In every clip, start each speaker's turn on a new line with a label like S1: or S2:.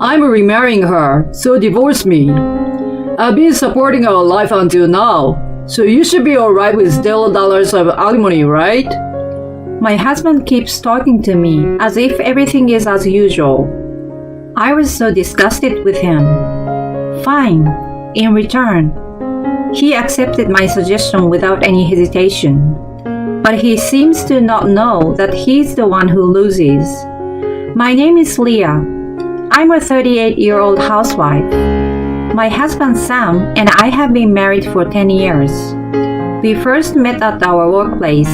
S1: I'm remarrying her, so divorce me. I've been supporting our life until now, so you should be alright with $0 of alimony, right?
S2: My husband keeps talking to me as if everything is as usual. I was so disgusted with him. Fine. In return, he accepted my suggestion without any hesitation. But he seems to not know that he's the one who loses. My name is Leah. I'm a 38-year-old housewife. My husband Sam and I have been married for 10 years. We first met at our workplace.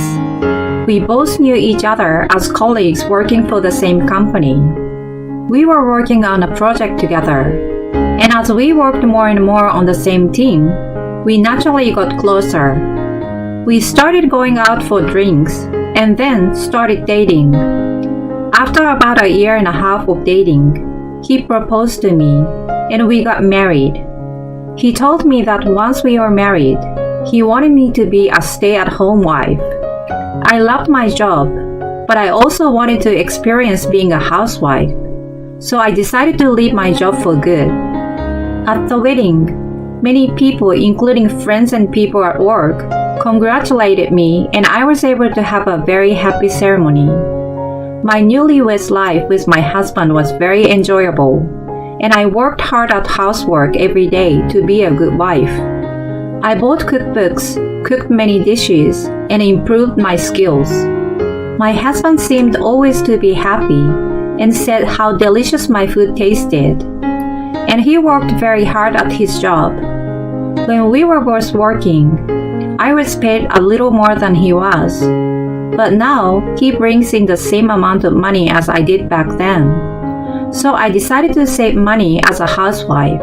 S2: We both knew each other as colleagues working for the same company. We were working on a project together, and as we worked more and more on the same team, we naturally got closer. We started going out for drinks and then started dating. After about a year and a half of dating, he proposed to me and we got married. He told me that once we were married, he wanted me to be a stay-at-home wife. I loved my job, but I also wanted to experience being a housewife, so I decided to leave my job for good. At the wedding, many people, including friends and people at work, congratulated me and I was able to have a very happy ceremony. My newlywed life with my husband was very enjoyable, and I worked hard at housework every day to be a good wife. I bought cookbooks, cooked many dishes, and improved my skills. My husband seemed always to be happy and said how delicious my food tasted. And he worked very hard at his job. When we were both working, I was paid a little more than he was. But now, he brings in the same amount of money as I did back then. So I decided to save money as a housewife.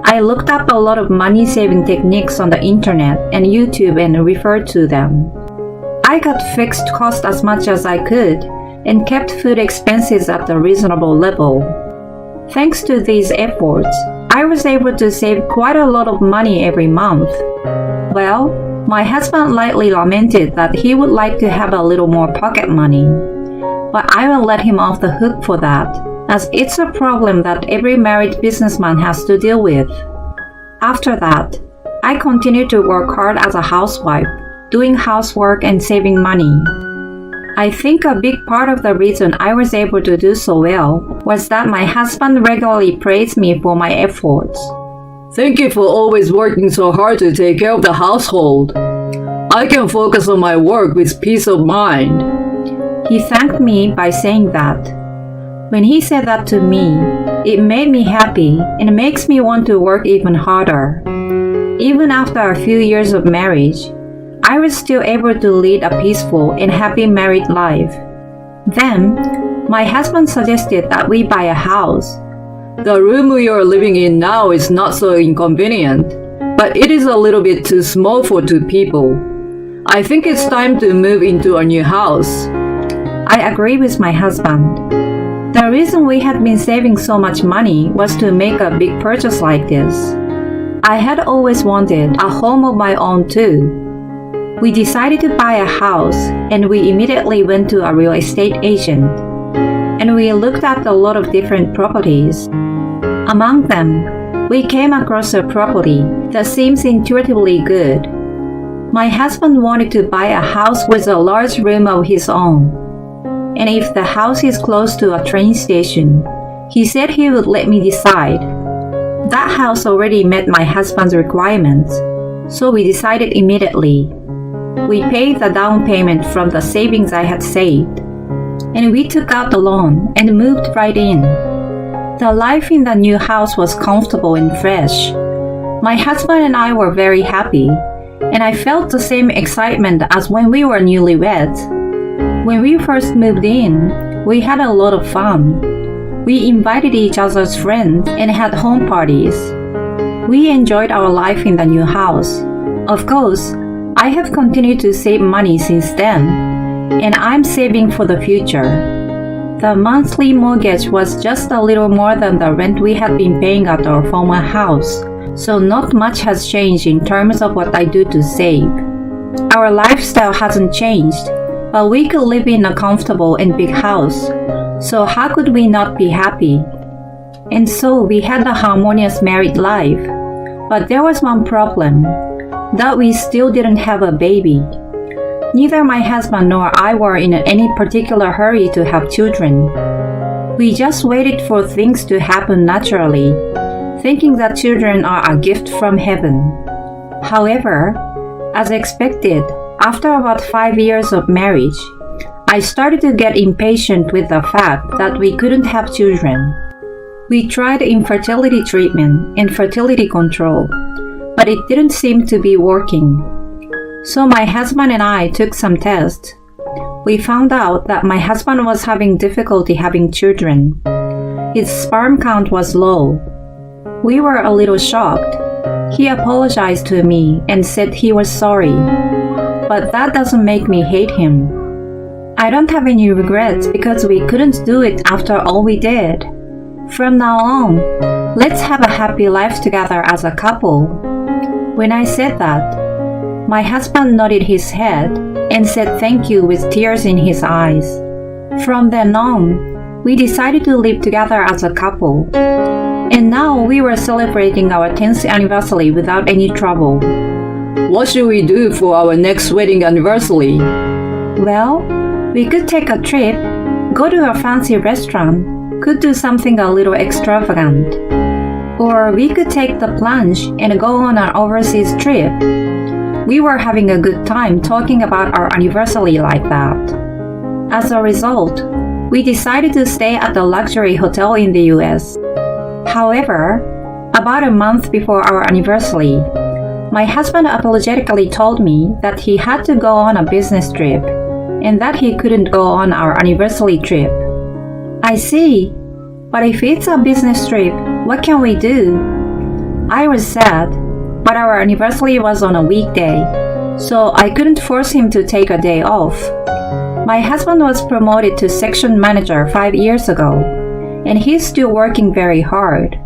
S2: I looked up a lot of money-saving techniques on the internet and YouTube and referred to them. I cut fixed costs as much as I could and kept food expenses at a reasonable level. Thanks to these efforts, I was able to save quite a lot of money every month. Well, my husband lightly lamented that he would like to have a little more pocket money. But I will let him off the hook for that, as it's a problem that every married businessman has to deal with. After that, I continued to work hard as a housewife, doing housework and saving money. I think a big part of the reason I was able to do so well was that my husband regularly praised me for my efforts.
S1: Thank you for always working so hard to take care of the household. I can focus on my work with peace of mind.
S2: He thanked me by saying that. When he said that to me, it made me happy and makes me want to work even harder. Even after a few years of marriage, I was still able to lead a peaceful and happy married life. Then, my husband suggested that we buy a house.
S1: The room we are living in now is not so inconvenient, but it is a little bit too small for two people. I think it's time to move into a new house.
S2: I agree with my husband. The reason we had been saving so much money was to make a big purchase like this. I had always wanted a home of my own too. We decided to buy a house and we immediately went to a real estate agent. And we looked at a lot of different properties. Among them, we came across a property that seems intuitively good. My husband wanted to buy a house with a large room of his own. And if the house is close to a train station, he said he would let me decide. That house already met my husband's requirements, so we decided immediately. We paid the down payment from the savings I had saved, and we took out the loan and moved right in. The life in the new house was comfortable and fresh. My husband and I were very happy, and I felt the same excitement as when we were newlyweds. When we first moved in, we had a lot of fun. We invited each other's friends and had home parties. We enjoyed our life in the new house. Of course, I have continued to save money since then, and I'm saving for the future. The monthly mortgage was just a little more than the rent we had been paying at our former house, so not much has changed in terms of what I do to save. Our lifestyle hasn't changed, but we could live in a comfortable and big house, so how could we not be happy? and so we had a harmonious married life. But there was one problem, that we still didn't have a baby. Neither my husband nor I were in any particular hurry to have children. We just waited for things to happen naturally, thinking that children are a gift from heaven. However, as expected, after about 5 years of marriage, I started to get impatient with the fact that we couldn't have children. We tried infertility treatment and fertility control, but it didn't seem to be working. So my husband and I took some tests. We found out that my husband was having difficulty having children. His sperm count was low. We were a little shocked. He apologized to me and said he was sorry. But that doesn't make me hate him. I don't have any regrets because we couldn't do it after all we did. From now on, let's have a happy life together as a couple. When I said that, my husband nodded his head and said thank you with tears in his eyes. From then on, we decided to live together as a couple. And now we were celebrating our 10th anniversary without any trouble.
S1: What should we do for our next wedding anniversary?
S2: Well, we could take a trip, go to a fancy restaurant, could do something a little extravagant. Or we could take the plunge and go on an overseas trip. We were having a good time talking about our anniversary like that. As a result, we decided to stay at the luxury hotel in the US. However, about a month before our anniversary, my husband apologetically told me that he had to go on a business trip and that he couldn't go on our anniversary trip. I see, but if it's a business trip, what can we do? I was sad, but our anniversary was on a weekday, so I couldn't force him to take a day off. My husband was promoted to section manager 5 years ago, and he's still working very hard.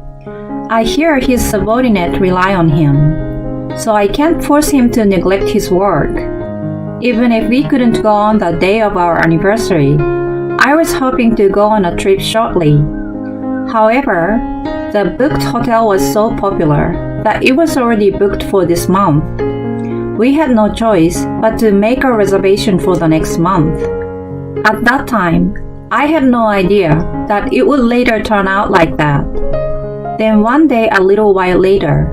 S2: I hear his subordinates rely on him, so I can't force him to neglect his work. Even if we couldn't go on the day of our anniversary, I was hoping to go on a trip shortly. However, the booked hotel was so popular that it was already booked for this month. We had no choice but to make a reservation for the next month. At that time, I had no idea that it would later turn out like that. Then one day a little while later,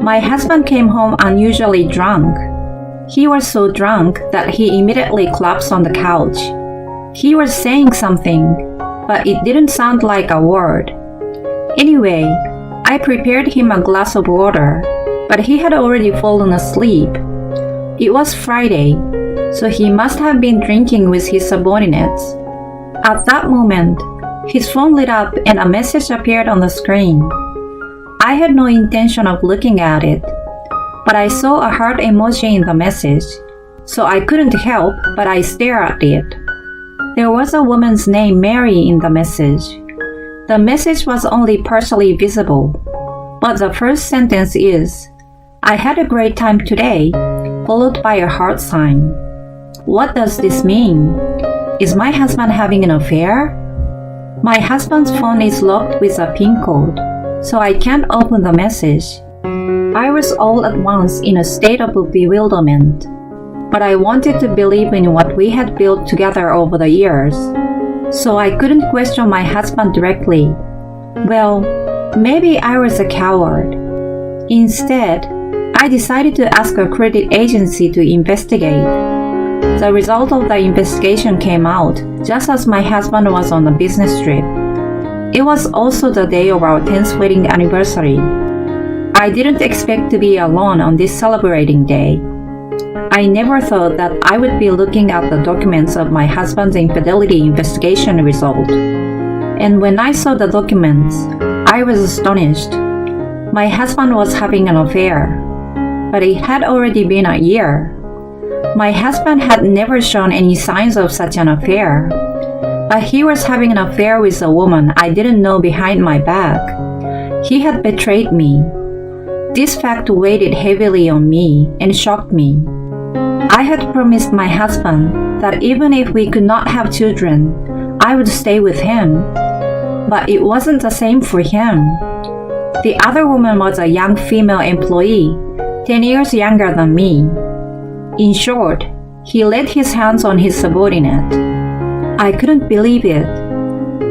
S2: my husband came home unusually drunk. He was so drunk that he immediately collapsed on the couch. He was saying something, but it didn't sound like a word. Anyway, I prepared him a glass of water, but he had already fallen asleep. It was Friday, so he must have been drinking with his subordinates. At that moment, his phone lit up and a message appeared on the screen. I had no intention of looking at it, but I saw a heart emoji in the message, so I couldn't help but I stared at it. There was a woman's name Mary in the message. The message was only partially visible, but the first sentence is, "I had a great time today," followed by a heart sign. What does this mean? Is my husband having an affair? My husband's phone is locked with a PIN code, so I can't open the message. I was all at once in a state of bewilderment, but I wanted to believe in what we had built together over the years, so I couldn't question my husband directly. Well, maybe I was a coward. Instead, I decided to ask a credit agency to investigate. The result of the investigation came out just as my husband was on a business trip. It was also the day of our 10th wedding anniversary. I didn't expect to be alone on this celebrating day. I never thought that I would be looking at the documents of my husband's infidelity investigation result. And when I saw the documents, I was astonished. My husband was having an affair, but it had already been a year. My husband had never shown any signs of such an affair, but he was having an affair with a woman I didn't know behind my back. He had betrayed me. This fact weighed heavily on me and shocked me. I had promised my husband that even if we could not have children, I would stay with him. But it wasn't the same for him. The other woman was a young female employee, 10 years younger than me. In short, he laid his hands on his subordinate. I couldn't believe it.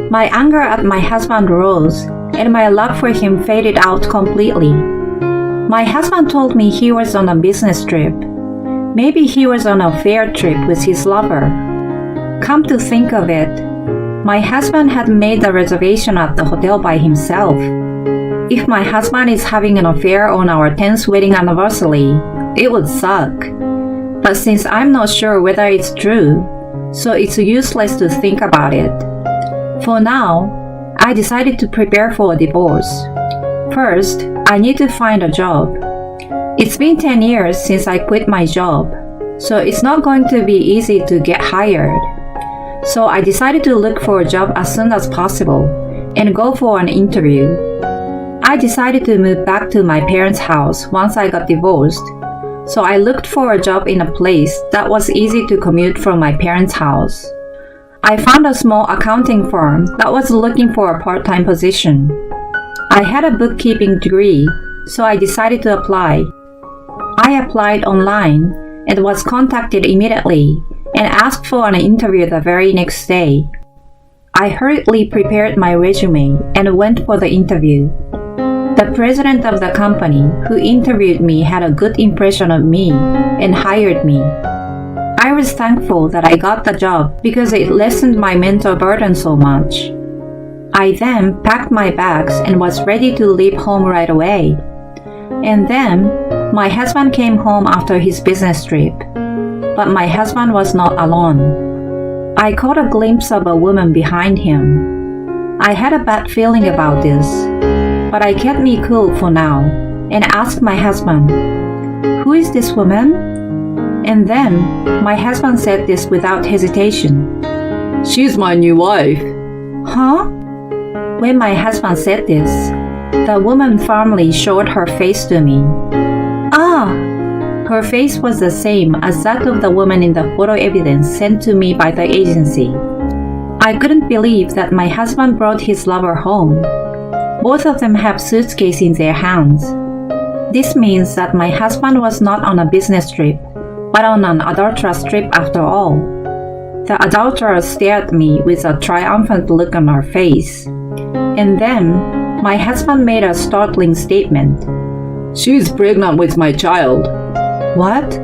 S2: My anger at my husband rose, and my love for him faded out completely. My husband told me he was on a business trip. Maybe he was on a fair trip with his lover. Come to think of it, my husband had made the reservation at the hotel by himself. If my husband is having an affair on our 10th wedding anniversary, it would suck. But since I'm not sure whether it's true, so it's useless to think about it. For now, I decided to prepare for a divorce. First, I need to find a job. It's been 10 years since I quit my job, so it's not going to be easy to get hired. So I decided to look for a job as soon as possible and go for an interview. I decided to move back to my parents' house once I got divorced, so I looked for a job in a place that was easy to commute from my parents' house. I found a small accounting firm that was looking for a part-time position. I had a bookkeeping degree, so I decided to apply. I applied online and was contacted immediately and asked for an interview the very next day. I hurriedly prepared my resume and went for the interview. The president of the company who interviewed me had a good impression of me and hired me. I was thankful that I got the job because it lessened my mental burden so much. I then packed my bags and was ready to leave home right away. And then, my husband came home after his business trip. But my husband was not alone. I caught a glimpse of a woman behind him. I had a bad feeling about this, but I kept me cool for now and asked my husband, "Who is this woman?" And then, my husband said this without hesitation.
S1: She's my new wife.
S2: Huh? When my husband said this, the woman firmly showed her face to me. Ah! Her face was the same as that of the woman in the photo evidence sent to me by the agency. I couldn't believe that my husband brought his lover home. Both of them have suitcases in their hands. This means that my husband was not on a business trip, but on an adulterous trip after all. The adulterer stared at me with a triumphant look on her face. And then, my husband made a startling statement.
S1: She's pregnant with my child.
S2: What?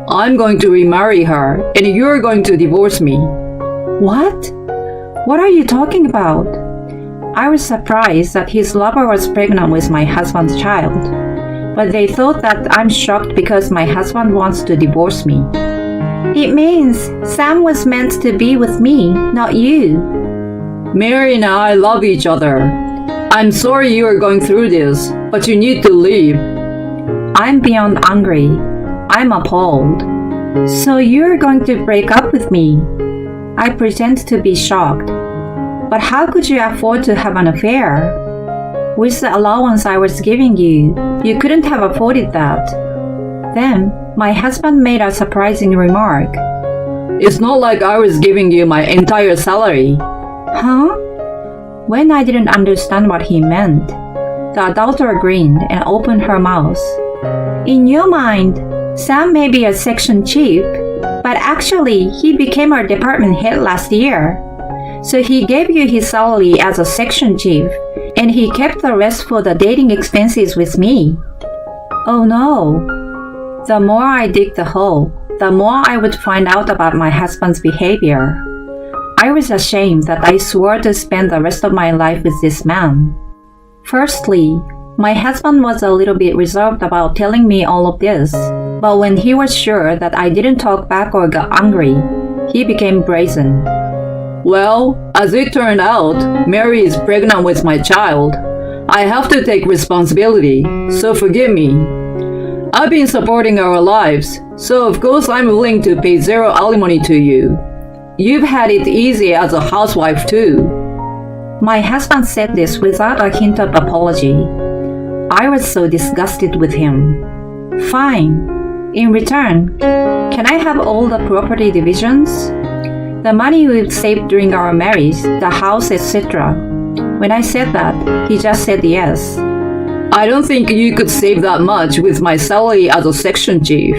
S1: I'm going to remarry her, and you're going to divorce me.
S2: What? What are you talking about? I was surprised that his lover was pregnant with my husband's child, but they thought that I'm shocked because my husband wants to divorce me. It means Sam was meant to be with me, not you.
S1: Mary and I love each other. I'm sorry you are going through this, but you need to leave.
S2: I'm beyond angry. I'm appalled. So you're going to break up with me? I pretend to be shocked. But how could you afford to have an affair? With the allowance I was giving you, you couldn't have afforded that. Then, my husband made a surprising remark.
S1: It's not like I was giving you my entire salary.
S2: Huh? When I didn't understand what he meant, the adulterer grinned and opened her mouth. In your mind, Sam may be a section chief, but actually he became our department head last year. So he gave you his salary as a section chief, and he kept the rest for the dating expenses with me. Oh no. The more I dig the hole, the more I would find out about my husband's behavior. I was ashamed that I swore to spend the rest of my life with this man. Firstly, my husband was a little bit reserved about telling me all of this, but when he was sure that I didn't talk back or got angry, he became brazen.
S1: Well, as it turned out, Mary is pregnant with my child. I have to take responsibility, so forgive me. I've been supporting our lives, so of course I'm willing to pay zero alimony to you. You've had it easy as a housewife too. My husband said this without a hint of apology. I was so disgusted with him. Fine. In return, can I have all the property divisions? The money we've saved during our marriage, the house, etc.
S2: When I said that, he just said yes.
S1: I don't think you could save that much with my salary as a section chief.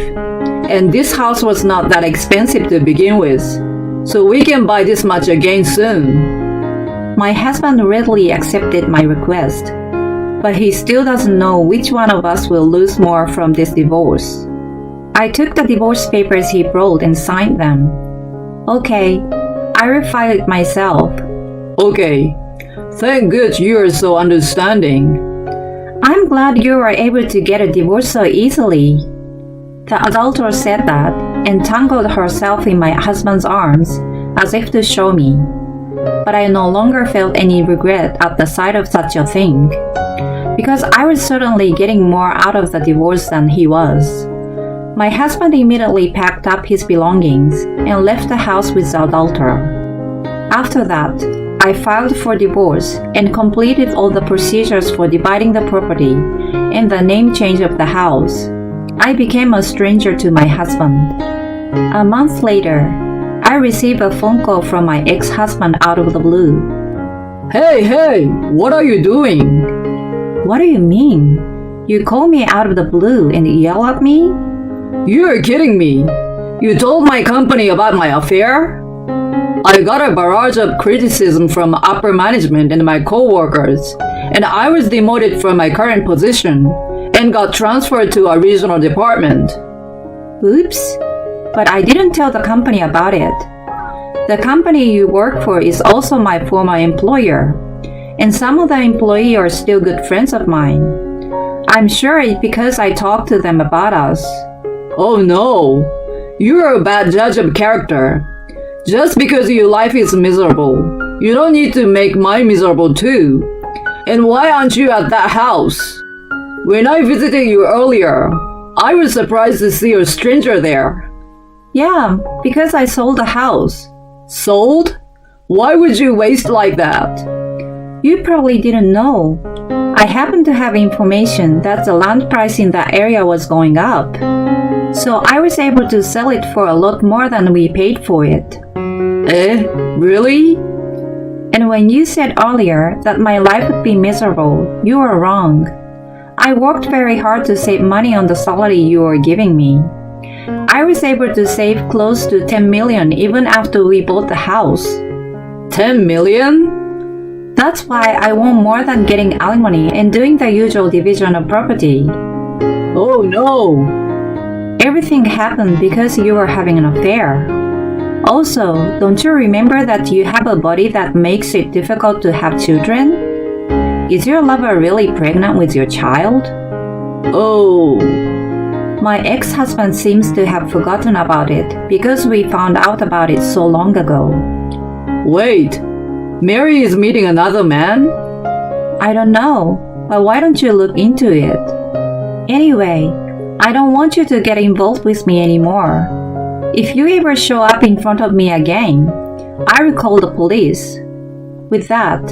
S1: And this house was not that expensive to begin with, so we can buy this much again soon.
S2: My husband readily accepted my request, but he still doesn't know which one of us will lose more from this divorce. I took the divorce papers he brought and signed them. Okay, I will file it myself.
S1: Okay, thank God you are so understanding.
S2: I'm glad you were able to get a divorce so easily. The adulterer said that and tangled herself in my husband's arms as if to show me. But I no longer felt any regret at the sight of such a thing, because I was certainly getting more out of the divorce than he was. My husband immediately packed up his belongings and left the house with the adulterer. After that, I filed for divorce and completed all the procedures for dividing the property and the name change of the house. I became a stranger to my husband. A month later, I received a phone call from my ex-husband out of the blue.
S1: Hey, what are you doing?
S2: What do you mean? You call me out of the blue and yell at me?
S1: You're kidding me. You told my company about my affair? I got a barrage of criticism from upper management and my co-workers, and I was demoted from my current position and got transferred to a regional department.
S2: Oops, but I didn't tell the company about it. The company you work for is also my former employer, and some of the employees are still good friends of mine. I'm sure it's because I talked to them about us.
S1: Oh no, you're a bad judge of character. Just because your life is miserable, you don't need to make mine miserable too. And why aren't you at that house? When I visited you earlier, I was surprised to see a stranger there.
S2: Yeah, because I sold the house.
S1: Sold? Why would you waste like that?
S2: You probably didn't know. I happened to have information that the land price in that area was going up. So I was able to sell it for a lot more than we paid for it.
S1: Eh? Really?
S2: And when you said earlier that my life would be miserable, you were wrong. I worked very hard to save money on the salary you were giving me. I was able to save close to 10 million even after we bought the house.
S1: 10 million?
S2: That's why I want more than getting alimony and doing the usual division of property.
S1: Oh no!
S2: Everything happened because you were having an affair. Also, don't you remember that you have a body that makes it difficult to have children? Is your lover really pregnant with your child?
S1: Oh.
S2: My ex-husband seems to have forgotten about it because we found out about it so long ago.
S1: Wait, Mary is meeting another man?
S2: I don't know, but why don't you look into it? Anyway, I don't want you to get involved with me anymore. If you ever show up in front of me again, I will call the police. With that,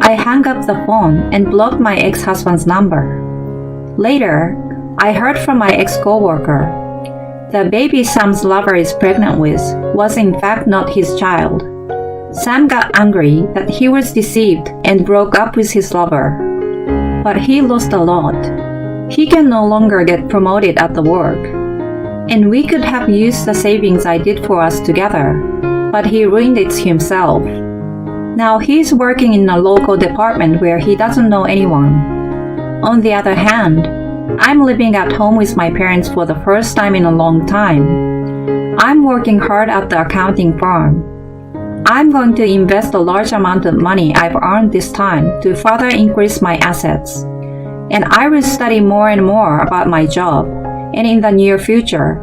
S2: I hung up the phone and blocked my ex-husband's number. Later, I heard from my ex-coworker. The baby Sam's lover is pregnant with was in fact not his child. Sam got angry that he was deceived and broke up with his lover. But he lost a lot. He can no longer get promoted at the work. And we could have used the savings I did for us together, but he ruined it himself. Now he's working in a local department where he doesn't know anyone. On the other hand, I'm living at home with my parents for the first time in a long time. I'm working hard at the accounting firm. I'm going to invest a large amount of money I've earned this time to further increase my assets. And I will study more and more about my job, and in the near future,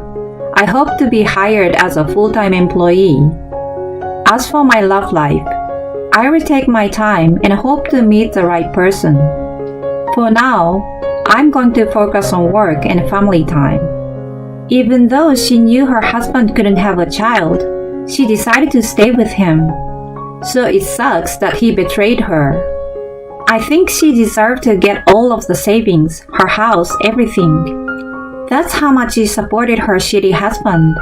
S2: I hope to be hired as a full-time employee. As for my love life, I will take my time and hope to meet the right person. For now, I'm going to focus on work and family time. Even though she knew her husband couldn't have a child, she decided to stay with him. So it sucks that he betrayed her. I think she deserved to get all of the savings, her house, everything. That's how much she supported her shitty husband.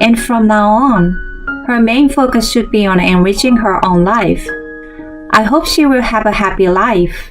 S2: And from now on, her main focus should be on enriching her own life. I hope she will have a happy life.